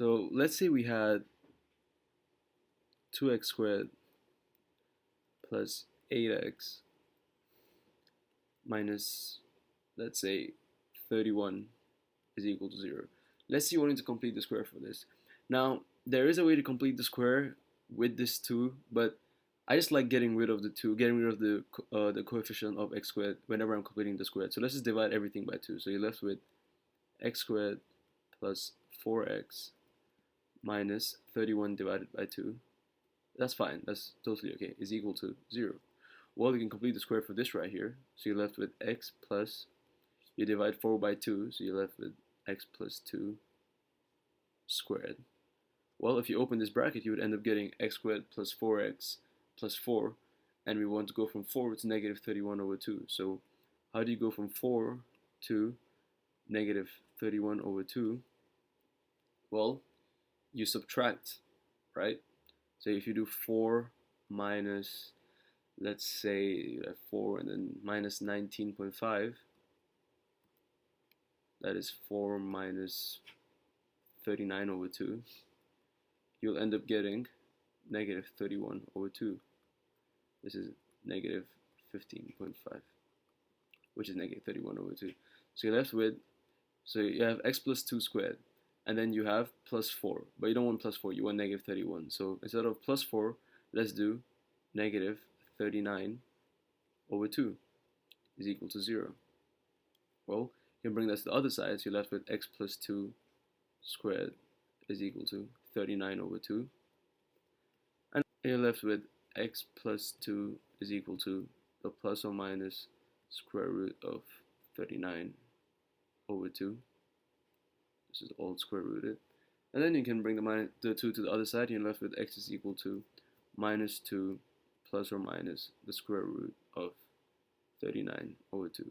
So let's say we had 2x squared plus 8x minus, let's say, 31 is equal to 0. Let's see wanting to complete the square for this. Now, there is a way to complete the square with this 2, but I just like getting rid of the 2, getting rid of the coefficient of x squared whenever I'm completing the square. So let's just divide everything by 2. So you're left with x squared plus 4x minus 31 divided by 2. That's fine, that's totally okay, is equal to 0. Well, you can complete the square for this right here. So you're left with x plus, you divide 4 by 2, so you're left with x plus 2 squared. Well, if you open this bracket, you would end up getting x squared plus 4x plus 4, and we want to go from 4 to negative 31 over 2. So how do you go from 4 to negative 31 over 2? Well, you subtract, right? So if you do 4 minus, let's say 4 and then minus 19.5, that is 4 minus 39 over 2, you'll end up getting negative 31 over 2. This is negative 15.5, which is negative 31 over 2. So you're left with, so you have x plus 2 squared, and then you have plus 4, but you don't want plus 4, you want negative 31. So instead of plus 4, let's do negative 39 over 2 is equal to 0. Well, you can bring that to the other side, so you're left with x plus 2 squared is equal to 39 over 2. And you're left with x plus 2 is equal to the plus or minus square root of 39 over 2. This is all square rooted. And then you can bring the 2 to the other side, and you're left with x is equal to minus 2 plus or minus the square root of 39 over 2.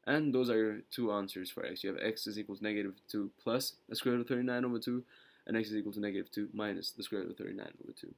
And those are your two answers for x. You have x is equal to negative 2 plus the square root of 39 over 2, and x is equal to negative 2 minus the square root of 39 over 2.